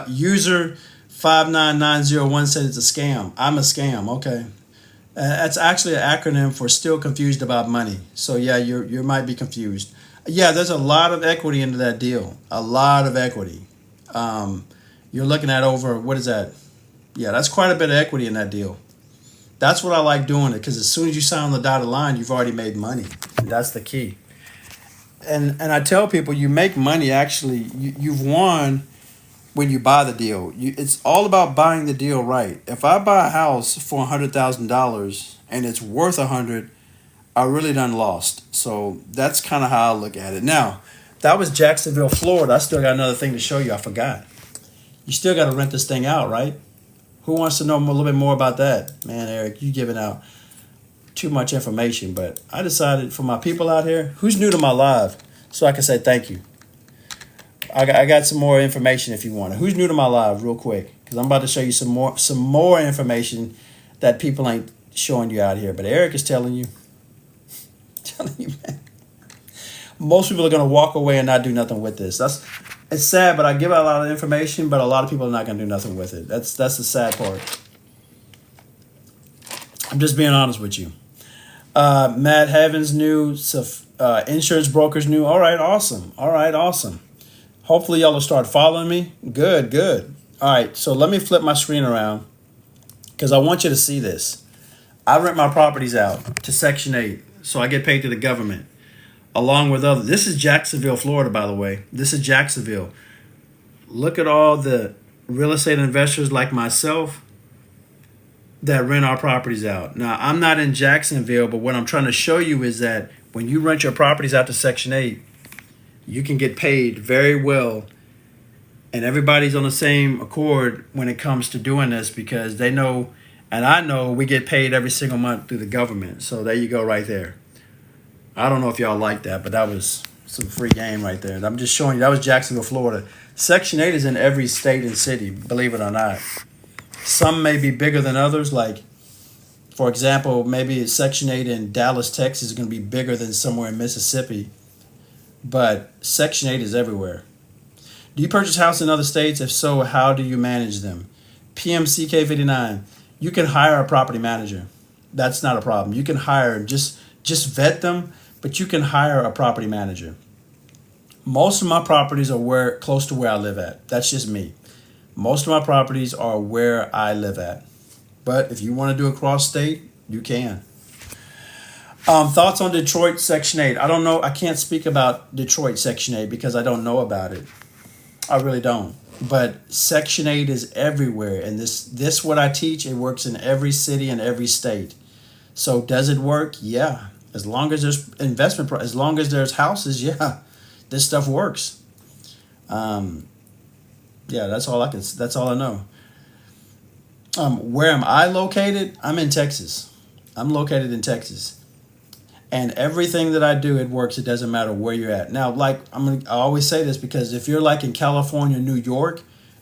User 59901 said it's a scam. I'm a scam. Okay. That's actually an acronym for still confused about money. So yeah, you might be confused. Yeah, there's a lot of equity into that deal. A lot of equity. You're looking at over, what is that? Yeah, that's quite a bit of equity in that deal. That's what I like doing it, because as soon as you sign on the dotted line, you've already made money. That's the key. And I tell people, you make money actually. You've won when you buy the deal. It's all about buying the deal right. If I buy a house for $100,000 and it's worth $100,000, I really done lost. So that's kind of how I look at it. Now, that was Jacksonville, Florida. I still got another thing to show you. I forgot. You still got to rent this thing out, right? Who wants to know a little bit more about that? Man, Eric, you giving out too much information. But I decided for my people out here, who's new to my live, so I can say thank you. I got some more information if you want it. Who's new to my live real quick? Because I'm about to show you some more information that people ain't showing you out here. But Eric is telling you, man. Most people are going to walk away and not do nothing with this. It's sad, but I give out a lot of information, but a lot of people are not going to do nothing with it. That's the sad part. I'm just being honest with you. Matt Heavens new, insurance brokers new. All right, awesome. Hopefully y'all will start following me. Good. All right, so let me flip my screen around because I want you to see this. I rent my properties out to Section 8, so I get paid to the government, along with others. This is Jacksonville, Florida, by the way. This is Jacksonville. Look at all the real estate investors like myself that rent our properties out. Now, I'm not in Jacksonville, but what I'm trying to show you is that when you rent your properties out to Section 8, you can get paid very well, and everybody's on the same accord when it comes to doing this because they know, and I know, we get paid every single month through the government. So there you go right there. I don't know if y'all like that, but that was some free game right there. And I'm just showing you, that was Jacksonville, Florida. Section 8 is in every state and city, believe it or not. Some may be bigger than others, like, for example, maybe Section 8 in Dallas, Texas is going to be bigger than somewhere in Mississippi. But Section 8 is everywhere. Do you purchase houses in other states? If so, how do you manage them? PMCK59, you can hire a property manager. That's not a problem. You can hire, just vet them, but you can hire a property manager. Most of my properties are where close to where I live at. That's just me. Most of my properties are where I live at. But if you want to do a cross state, you can. Thoughts on Detroit Section 8? I don't know. I can't speak about Detroit Section 8 because I don't know about it. I really don't. But Section 8 is everywhere. And this what I teach, it works in every city and every state. So does it work? Yeah. As long as there's as long as there's houses, yeah, this stuff works. Yeah, that's all I know. Where am I located? I'm in Texas. I'm located in Texas. And everything that I do, it works. It doesn't matter where you're at. Now, like I always say this because if you're like in California, New York,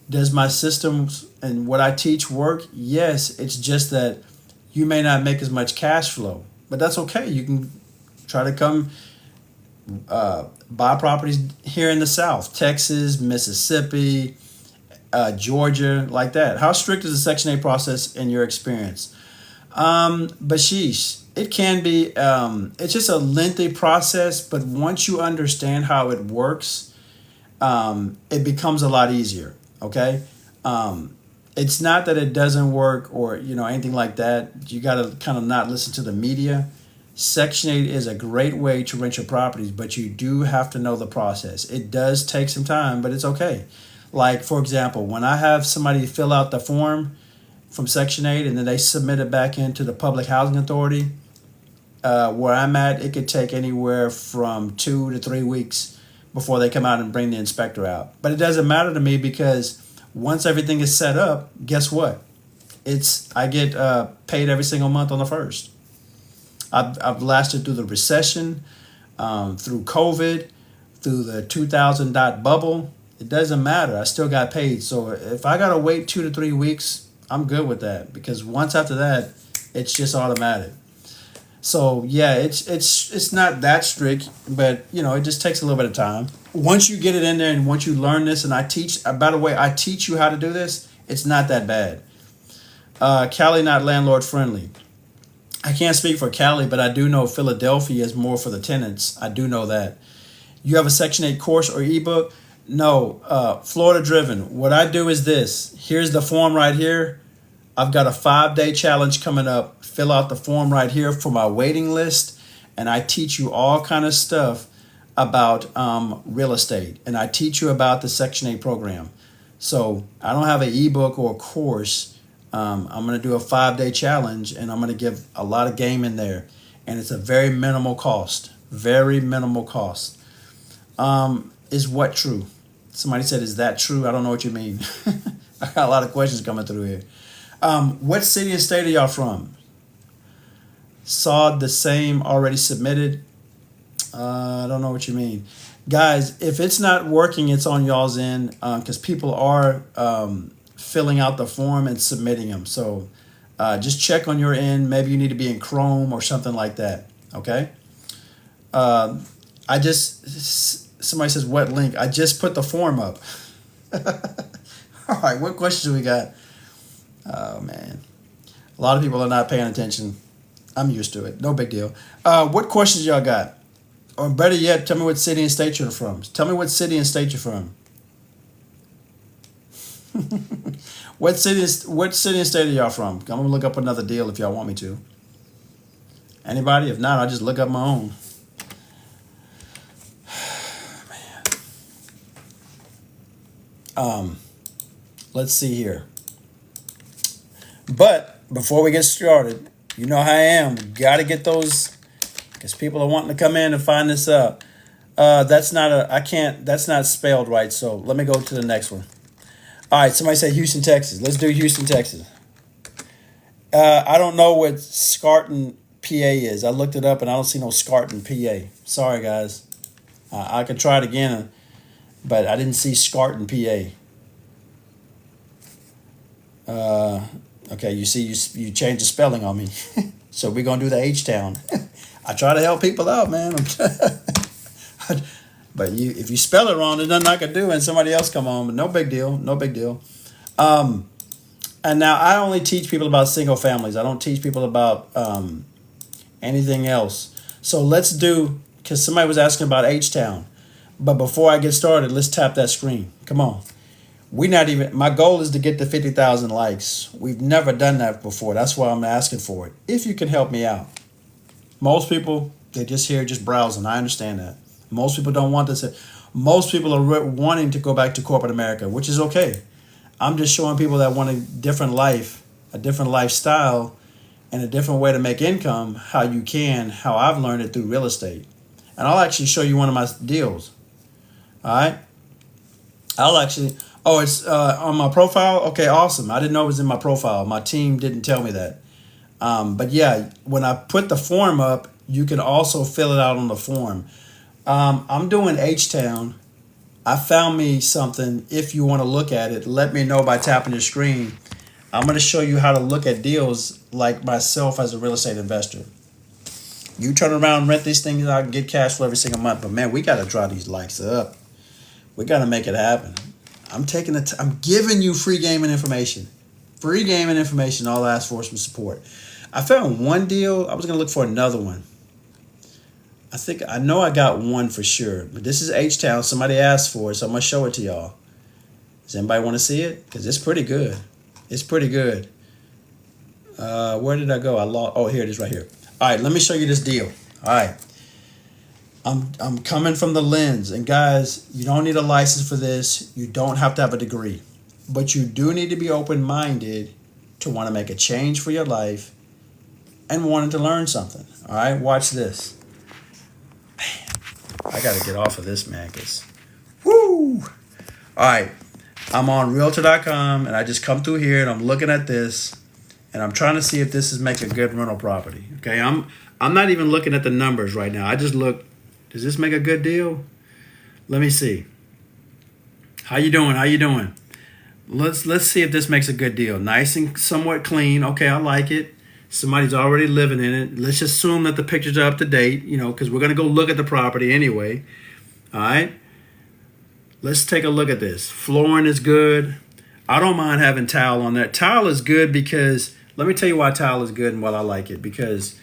does my systems and what I teach work? Yes, it's just that you may not make as much cash flow, but that's okay. You can try to come buy properties here in the South, Texas, Mississippi, Georgia, like that. How strict is the Section 8 process in your experience? But sheesh, it can be, it's just a lengthy process, but once you understand how it works, it becomes a lot easier. Okay. It's not that it doesn't work or, anything like that. You got to kind of not listen to the media. Section 8 is a great way to rent your properties, but you do have to know the process. It does take some time, but it's okay. Like, for example, when I have somebody fill out the form from Section 8 and then they submit it back into the Public Housing Authority, where I'm at, it could take anywhere from 2 to 3 weeks before they come out and bring the inspector out. But it doesn't matter to me because once everything is set up, guess what? I get paid every single month on the 1st. I've lasted through the recession, through COVID, through the 2000 bubble. It doesn't matter. I still got paid. So if I got to wait 2 to 3 weeks, I'm good with that because once after that, it's just automatic. So yeah, it's not that strict, but it just takes a little bit of time. Once you get it in there and once you learn this, and I teach, by the way, I teach you how to do this, it's not that bad. Cali not landlord friendly. I can't speak for Cali, but I do know Philadelphia is more for the tenants. I do know that. You have a Section 8 course or ebook? No, Florida driven. What I do is this. Here's the form right here. I've got a 5-day challenge coming up. Fill out the form right here for my waiting list. And I teach you all kind of stuff about real estate. And I teach you about the Section 8 program. So I don't have an ebook or a course. I'm going to do a 5-day challenge and I'm going to give a lot of game in there. And it's a very minimal cost. Very minimal cost. Is what true? Somebody said, is that true? I don't know what you mean. I got a lot of questions coming through here. What city and state are y'all from? Saw the same already submitted. I don't know what you mean. Guys, if it's not working, it's on y'all's end because people are filling out the form and submitting them. So just check on your end. Maybe you need to be in Chrome or something like that. Okay. Somebody says, what link? I just put the form up. All right. What questions we got? Oh, man. A lot of people are not paying attention. I'm used to it. No big deal. What questions y'all got? Or better yet, tell me what city and state you're from. Tell me what city and state you're from. What city and state are y'all from? I'm going to look up another deal if y'all want me to. Anybody? If not, I'll just look up my own. Man. Let's see here. But before we get started, you know how I am. We got to get those because people are wanting to come in and find this out. That's not spelled right. So let me go to the next one. All right. Somebody said Houston, Texas. Let's do Houston, Texas. I don't know what Scarton, PA is. I looked it up and I don't see no Scarton, PA. Sorry, guys. I could try it again, but I didn't see Scarton, PA. Okay, you see, you changed the spelling on me. So we're going to do the H-Town. I try to help people out, man. But if you spell it wrong, there's nothing I can do and somebody else come on. But no big deal. No big deal. And now I only teach people about single families. I don't teach people about anything else. So let's do, because somebody was asking about H-Town. But before I get started, let's tap that screen. Come on. We not even, my goal is to get to 50,000 likes. We've never done that before. That's why I'm asking for it. If you can help me out. Most people, they're just here just browsing. I understand that. Most people don't want this. Most people are wanting to go back to corporate America, which is okay. I'm just showing people that want a different life, a different lifestyle, and a different way to make income, how you can, how I've learned it through real estate. And I'll actually show you one of my deals. All right. I'll actually, oh, it's on my profile. Okay, awesome. I didn't know it was in my profile. My team didn't tell me that. But yeah, when I put the form up, you can also fill it out on the form. I'm doing H-Town. I found me something. If you want to look at it, let me know by tapping the screen. I'm going to show you how to look at deals like myself as a real estate investor. You turn around, rent these things out, and get cash flow every single month. But man, we got to draw these likes up. We got to make it happen. I'm giving you free game and information. Free game and information. All I ask for is some support. I found one deal. I was going to look for another one. I know I got one for sure. But this is H-Town. Somebody asked for it, so I'm going to show it to y'all. Does anybody want to see it? Because it's pretty good. It's pretty good. Where did I go? Oh, here it is right here. All right, let me show you this deal. All right. I'm coming from the lens. And guys, you don't need a license for this. You don't have to have a degree. But you do need to be open-minded to want to make a change for your life and wanting to learn something. All right, watch this. Man, I got to get off of this, man, because, woo! All right, I'm on Realtor.com, and I just come through here, and I'm looking at this, and I'm trying to see if this is making a good rental property. Okay, I'm not even looking at the numbers right now. I just look, does this make a good deal? Let me see. How you doing? How you doing? Let's see if this makes a good deal. Nice and somewhat clean. Okay, I like it. Somebody's already living in it. Let's just assume that the pictures are up to date, because we're going to go look at the property anyway. All right. Let's take a look at this. Flooring is good. I don't mind having tile on there. Tile is good because, let me tell you why tile is good and why I like it. Because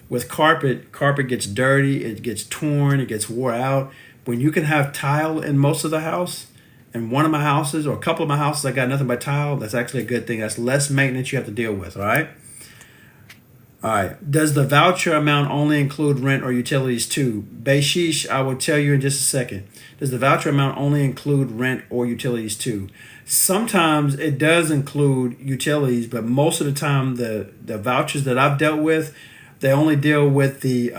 with carpet gets dirty, it gets torn, it gets wore out. When you can have tile in most of the house, in one of my houses or a couple of my houses, I got nothing but tile. That's actually a good thing. That's less maintenance you have to deal with. All right. All right. Does the voucher amount only include rent or utilities too? Baysheesh, I will tell you in just a second. Does the voucher amount only include rent or utilities too? Sometimes it does include utilities, but most of the time the vouchers that I've dealt with, they only deal with the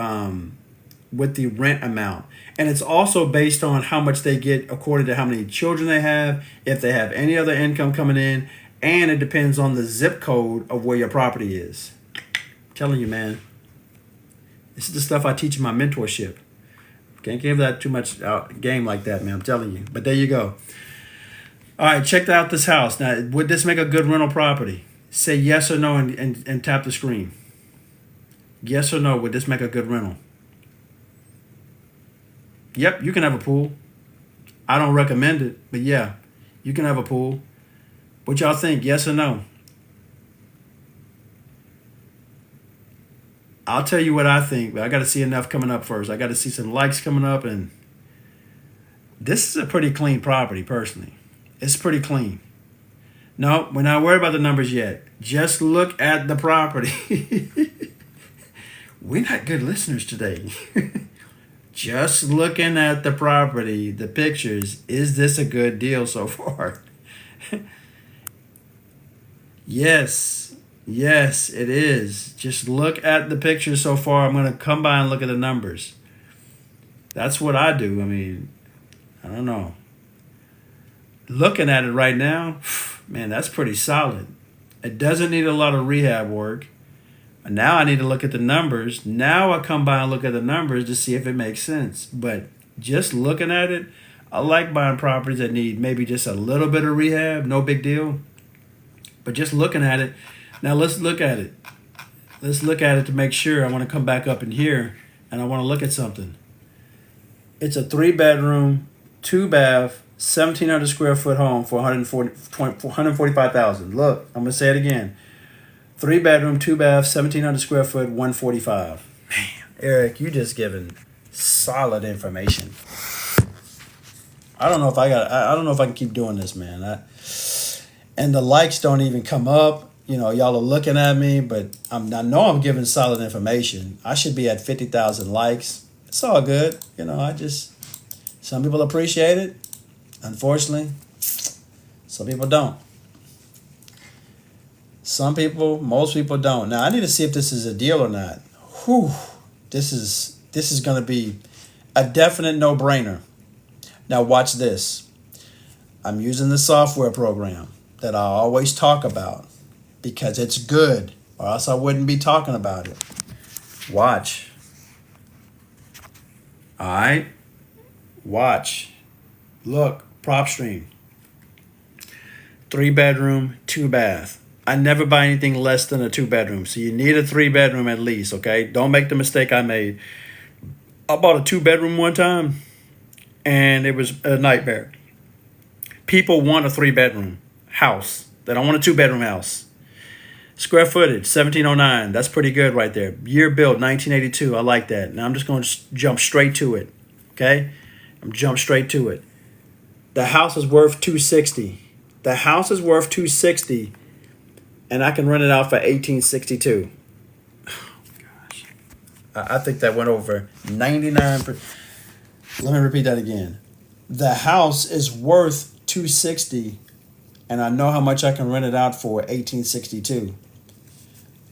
rent amount. And it's also based on how much they get according to how many children they have, if they have any other income coming in, and it depends on the zip code of where your property is. I'm telling you, man. This is the stuff I teach in my mentorship. Can't give that too much game like that, man. I'm telling you. But there you go. All right, check out this house. Now, would this make a good rental property? Say yes or no and tap the screen. Yes or no, would this make a good rental? Yep, you can have a pool. I don't recommend it, but yeah, you can have a pool. What y'all think, yes or no? I'll tell you what I think, but I got to see enough coming up first. I got to see some likes coming up, and this is a pretty clean property, personally. It's pretty clean. No, we're not worried about the numbers yet. Just look at the property. We're not good listeners today. Just looking at the property, the pictures, is this a good deal so far? Yes, it is. Just look at the pictures so far. I'm going to come by and look at the numbers. That's what I do. I mean, I don't know. Looking at it right now, man, that's pretty solid. It doesn't need a lot of rehab work. Now I need to look at the numbers. Now I come by and look at the numbers to see if it makes sense. But just looking at it, I like buying properties that need maybe just a little bit of rehab. No big deal. But just looking at it. Now let's look at it. Let's look at it to make sure. I want to come back up in here and I want to look at something. It's a 3-bedroom, 2-bath, 1,700 square foot home for $145,000. Look, I'm going to say it again. 3-bedroom, 2-bath, 1,700 square foot, $145,000. Man, Eric, you just giving solid information. I don't know if I don't know if I can keep doing this, man. And the likes don't even come up. You know, y'all are looking at me, but I know I'm giving solid information. I should be at 50,000 likes. It's all good. You know, some people appreciate it. Unfortunately, some people don't. Most people don't. Now, I need to see if this is a deal or not. Whew. This is going to be a definite no-brainer. Now, watch this. I'm using the software program that I always talk about because it's good, or else I wouldn't be talking about it. Watch. All right? Watch. Look, PropStream. 3-bedroom, 2-bath. I never buy anything less than a 2-bedroom. So you need a 3-bedroom at least, okay? Don't make the mistake I made. I bought a 2-bedroom one time, and it was a nightmare. People want a 3-bedroom house. They don't want a 2-bedroom house. Square footage, 1709. That's pretty good right there. Year built, 1982. I like that. Now I'm just going to jump straight to it, okay? Jump straight to it. The house is worth $260. The house is worth $260, and I can rent it out for $1862. Oh gosh, I think that went over 99%. Let me repeat that again. The house is worth $260, and I know how much I can rent it out for $1862.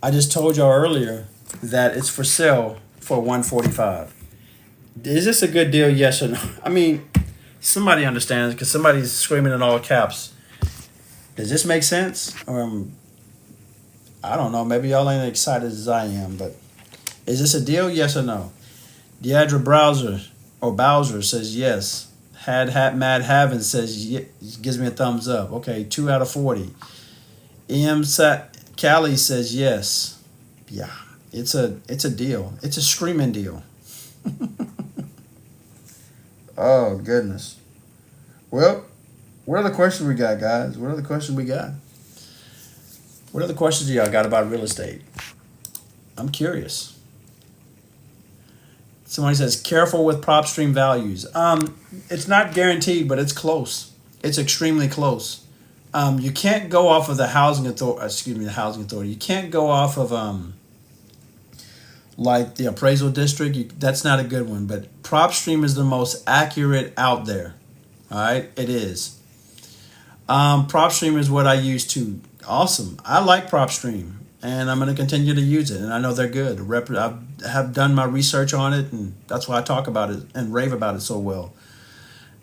I just told y'all earlier that it's for sale for $145. Is this a good deal? Yes or no? I mean, somebody understands because somebody's screaming in all caps. Does this make sense? I don't know. Maybe y'all ain't excited as I am, but is this a deal? Yes or no? Deidre Bowser says yes. Mad Havin says gives me a thumbs up. Okay, 2 out of 40. Callie says yes. Yeah, it's a deal. It's a screaming deal. Oh goodness. Well, what other questions we got, guys? What other questions we got? What other questions do y'all got about real estate? I'm curious. Somebody says, careful with PropStream values. It's not guaranteed, but it's close. It's extremely close. You can't go off of the housing authority. You can't go off of like the appraisal district. That's not a good one. But PropStream is the most accurate out there. All right, it is. PropStream is what I use to. Awesome. I like PropStream, and I'm going to continue to use it. And I know they're good. I have done my research on it, and that's why I talk about it and rave about it so well.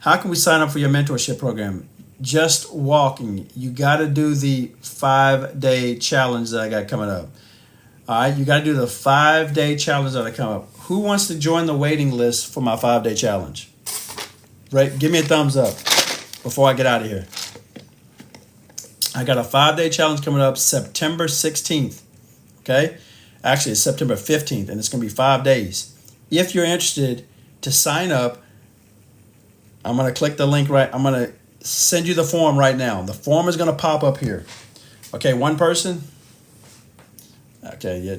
How can we sign up for your mentorship program? Just walking. You got to do the 5-day challenge that I got coming up. All right, you got to do the 5-day challenge that I come up. Who wants to join the waiting list for my 5-day challenge? Right, give me a thumbs up before I get out of here. I got a 5-day challenge coming up September 16th. Okay, actually it's September 15th, and it's going to be 5 days. If you're interested to sign up, I'm going to click the link right. I'm going to send you the form right now. The form is going to pop up here. Okay, one person. Okay, yeah,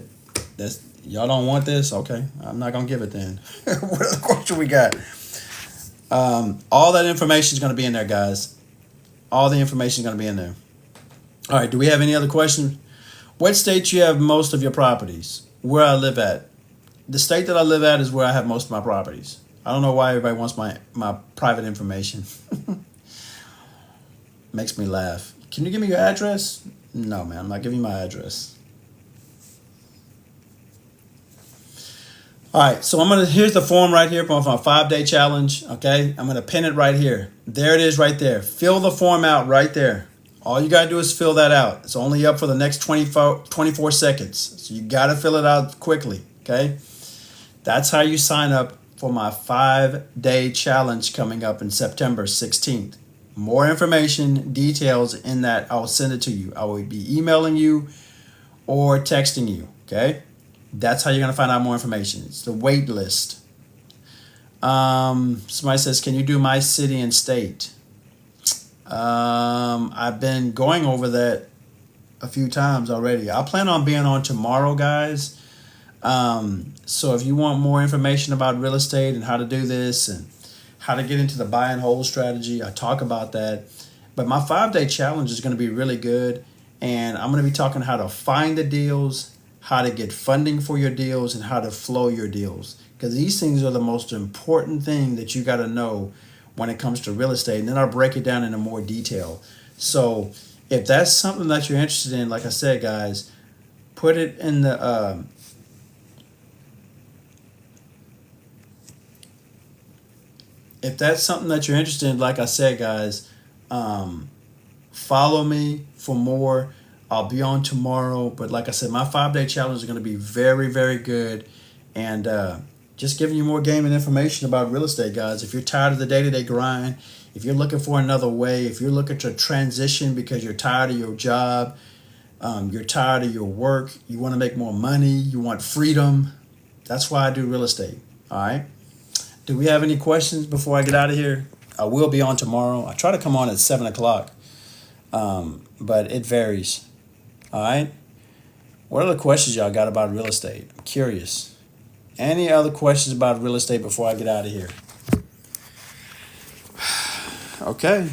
y'all don't want this. Okay, I'm not going to give it then. What other question we got? All that information is going to be in there, guys. All the information is going to be in there. All right, do we have any other questions? What state you have most of your properties? Where I live at. The state that I live at is where I have most of my properties. I don't know why everybody wants my private information. Makes me laugh. Can you give me your address? No, man, I'm not giving you my address. All right, so here's the form right here for my 5-day challenge, okay? I'm gonna pin it right here. There it is right there. Fill the form out right there. All you gotta do is fill that out. It's only up for the next 24 seconds. So you gotta fill it out quickly, okay? That's how you sign up for my 5-day challenge coming up in September 16th. More information, details in that, I'll send it to you. I will be emailing you or texting you, okay? That's how you're going to find out more information. It's the wait list. Somebody says, can you do my city and state? I've been going over that a few times already. I plan on being on tomorrow, guys. So if you want more information about real estate and how to do this and how to get into the buy and hold strategy. I talk about that. But my 5-day challenge is going to be really good. And I'm going to be talking how to find the deals, how to get funding for your deals, and how to flow your deals. Because these things are the most important thing that you got to know when it comes to real estate. And then I'll break it down into more detail. So if that's something that you're interested in, like I said, guys, put it in the if that's something that you're interested in, like I said, guys, follow me for more. I'll be on tomorrow, but like I said, my 5-day challenge is going to be very, very good, and just giving you more game and information about real estate, guys. If you're tired of the day-to-day grind, if you're looking for another way, if you're looking to transition because you're tired of your job, you're tired of your work, you want to make more money, you want freedom, that's why I do real estate. All right. Do we have any questions before I get out of here? I will be on tomorrow. I try to come on at 7 o'clock, but it varies. All right. What other questions y'all got about real estate? I'm curious. Any other questions about real estate before I get out of here? Okay.